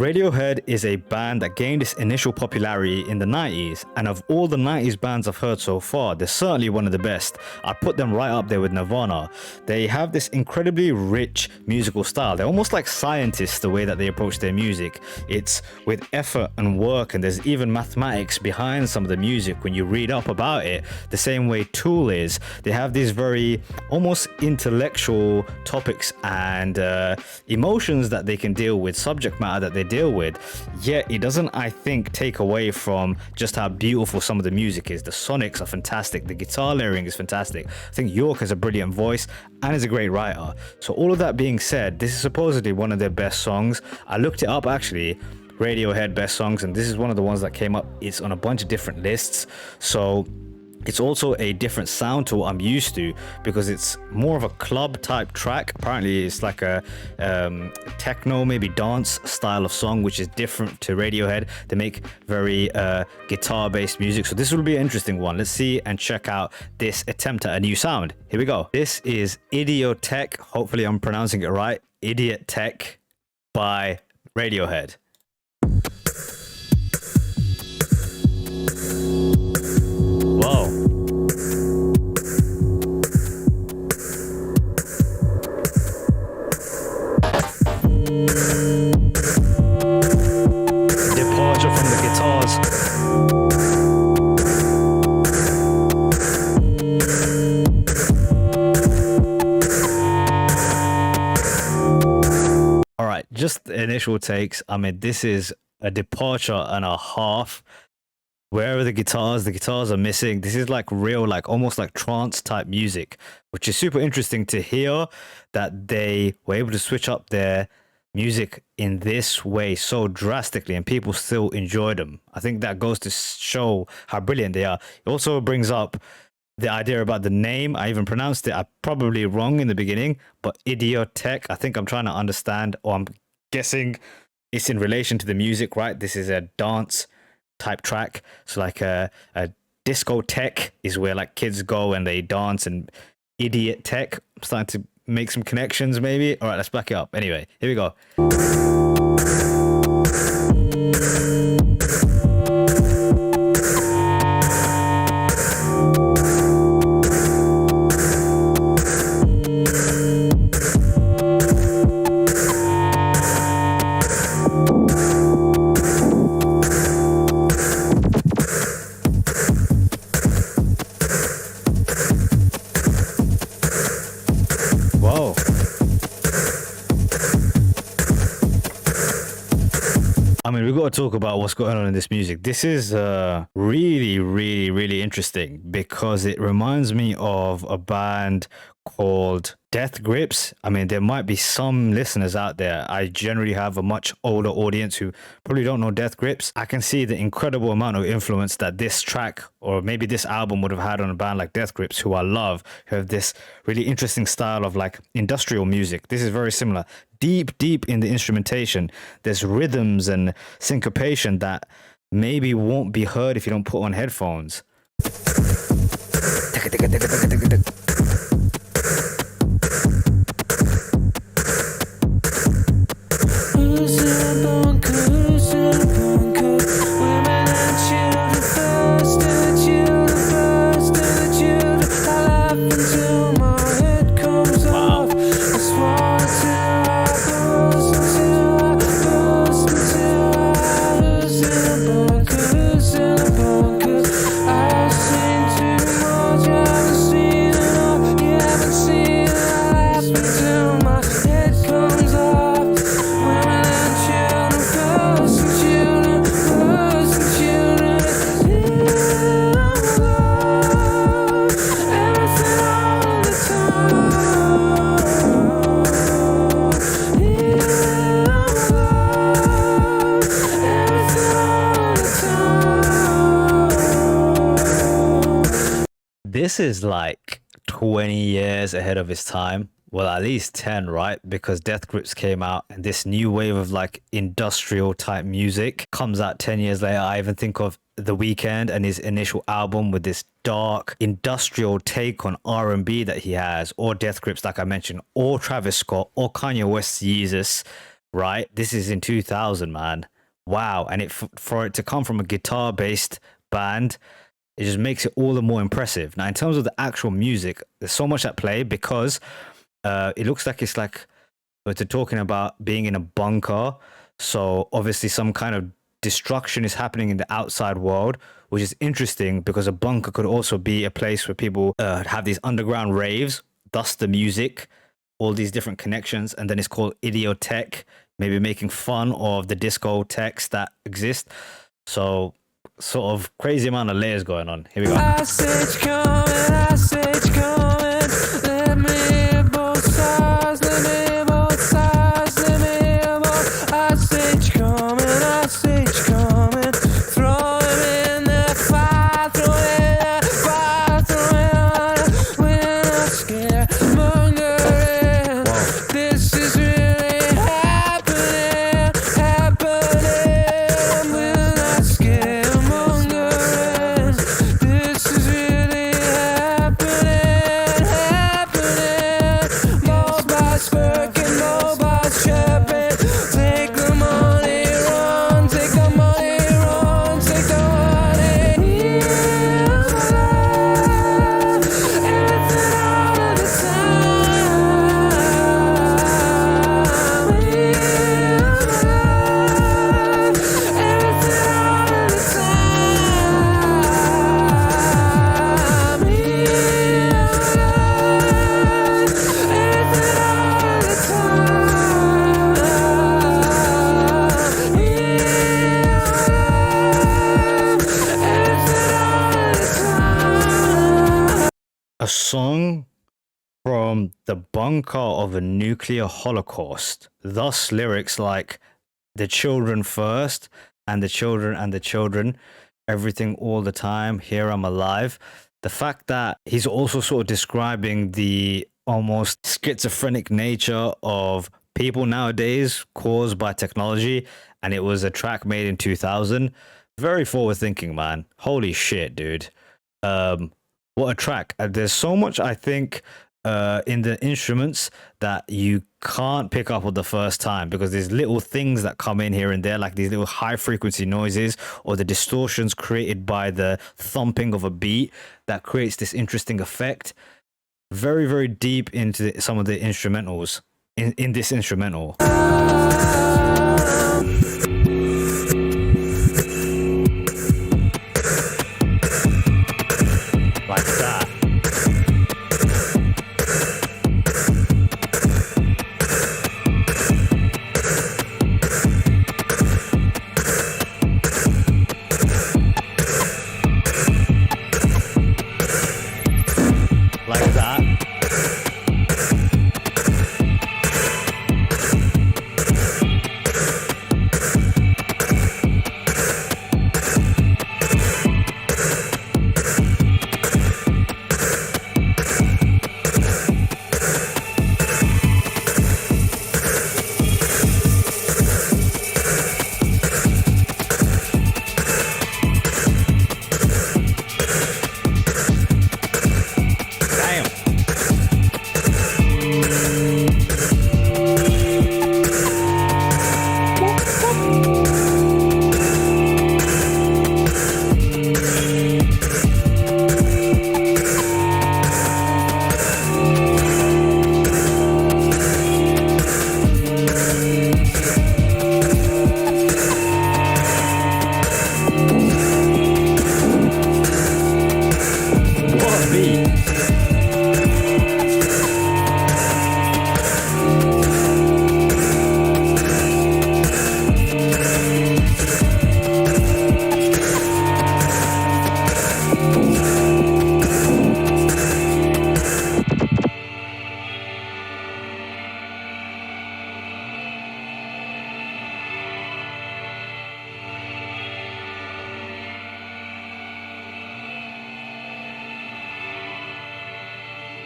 Radiohead is a band that gained its initial popularity in the 90s, and of all the 90s bands I've heard so far, they're certainly one of the best. I put them right up there with Nirvana. They have this incredibly rich musical style. They're almost like scientists the way that they approach their music. It's with effort and work, and there's even mathematics behind some of the music when you read up about it, the same way Tool is. They have these very almost intellectual topics and emotions that they can deal with, subject matter that they deal with, yet it doesn't, I think, take away from just how beautiful some of the music is. The sonics are fantastic, the guitar layering is fantastic. I think York has a brilliant voice and is a great writer. So all of that being said, this is supposedly one of their best songs. I looked it up actually, Radiohead best songs, and this is one of the ones that came up. It's on a bunch of different lists, so it's also a different sound to what I'm used to because it's more of a club type track. Apparently it's like a techno, maybe dance style of song, which is different to Radiohead. They make very guitar based music, so this will be an interesting one. Let's see and check out this attempt at a new sound. Here we go. This is Idioteque, hopefully I'm pronouncing it right, Idioteque by Radiohead. Whoa. Departure from the guitars. All right, just the initial takes. I mean, this is a departure and a half. Where are the guitars? The guitars are missing. This is like real, like almost like trance type music, which is super interesting to hear that they were able to switch up their music in this way so drastically and people still enjoy them. I think that goes to show how brilliant they are. It also brings up the idea about the name. I even pronounced it, I probably wrong in the beginning, but Idioteque, I think I'm trying to understand, or I'm guessing it's in relation to the music, right? This is a dance type track, so like a discotheque is where like kids go and they dance, and Idioteque, I'm starting to make some connections maybe. All right, let's back it up. Anyway, here we go. Whoa. I mean, we've got to talk about what's going on in this music. This is really, really, really interesting because it reminds me of a band called Death Grips. I mean, there might be some listeners out there. I generally have a much older audience who probably don't know Death Grips. I can see the incredible amount of influence that this track or maybe this album would have had on a band like Death Grips, who I love, who have this really interesting style of like industrial music. This is very similar. Deep in the instrumentation, there's rhythms and syncopation that maybe won't be heard if you don't put on headphones. This is like 20 years ahead of its time. Well, at least 10, right? Because Death Grips came out and this new wave of like industrial type music comes out 10 years later. I even think of The Weeknd and his initial album with this dark industrial take on R&B that he has, or Death Grips, like I mentioned, or Travis Scott, or Kanye West's Yeezus. right? This is in 2000, man. Wow. And for it to come from a guitar based band, it just makes it all the more impressive. Now, in terms of the actual music, there's so much at play because it looks like it's like but they're talking about being in a bunker. So obviously, some kind of destruction is happening in the outside world, which is interesting because a bunker could also be a place where people have these underground raves, thus the music, all these different connections, and then it's called Idioteque, maybe making fun of the discotheques that exist. So, sort of crazy amount of layers going on. Here we go. I say it's coming, let me hear both sides, let me hear both sides, let me hear both. I say it's coming, throw it in the fire, throw it in the fire, throw it on, we're not scared, mongering, this is really happening, we're not scared. A song from the bunker of a nuclear holocaust. Thus, lyrics like the children first, and the children and the children, everything all the time, here I'm alive. The fact that he's also sort of describing the almost schizophrenic nature of people nowadays caused by technology, and it was a track made in 2000. Very forward thinking, man. Holy shit, dude. What a track. There's so much, I think, in the instruments that you can't pick up on the first time because there's little things that come in here and there, like these little high frequency noises or the distortions created by the thumping of a beat that creates this interesting effect. Very, very deep into some of the instrumentals in this instrumental. Like that. Like that.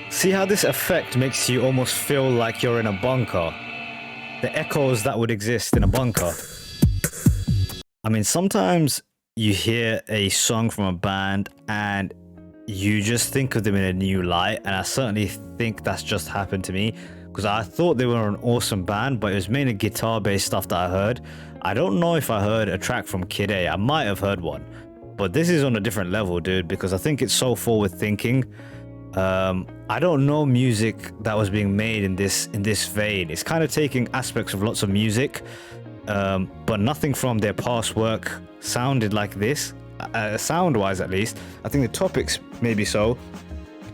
See how this effect makes you almost feel like you're in a bunker? The echoes that would exist in a bunker. I mean, sometimes you hear a song from a band and you just think of them in a new light, and I certainly think that's just happened to me because I thought they were an awesome band, but it was mainly guitar-based stuff that I heard. I don't know if I heard a track from Kid A. I might have heard one, but this is on a different level, dude, because I think it's so forward thinking. I don't know music that was being made in this vein. It's kind of taking aspects of lots of music, but nothing from their past work sounded like this, sound-wise at least. I think the topics maybe so,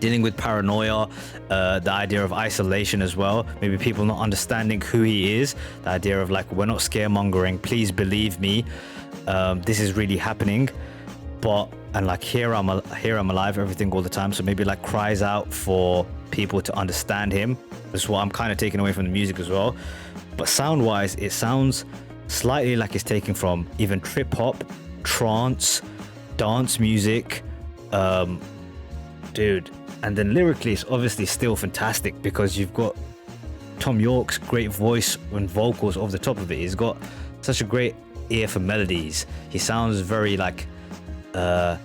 dealing with paranoia, the idea of isolation as well, maybe people not understanding who he is, the idea of like, we're not scaremongering, please believe me, this is really happening, and like here I'm alive, everything all the time. So maybe like cries out for people to understand him. That's what I'm kind of taking away from the music as well. But sound wise, it sounds slightly like it's taken from even trip hop, trance, dance music, dude. And then lyrically, it's obviously still fantastic because you've got Tom York's great voice and vocals over the top of it. He's got such a great ear for melodies. He sounds very like a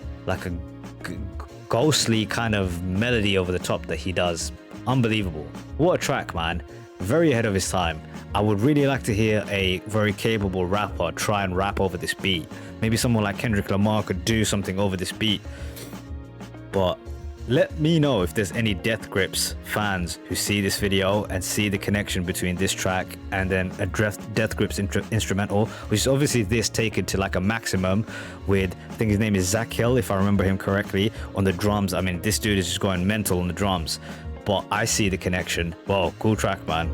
ghostly kind of melody over the top that he does. Unbelievable. What a track, man. Very ahead of his time. I would really like to hear a very capable rapper try and rap over this beat. Maybe someone like Kendrick Lamar could do something over this beat. But let me know if there's any Death Grips fans who see this video and see the connection between this track and then a Death Grips instrumental, which is obviously this taken to like a maximum with, I think his name is Zach Hill, if I remember him correctly, on the drums. I mean, this dude is just going mental on the drums, but I see the connection. Whoa, cool track, man.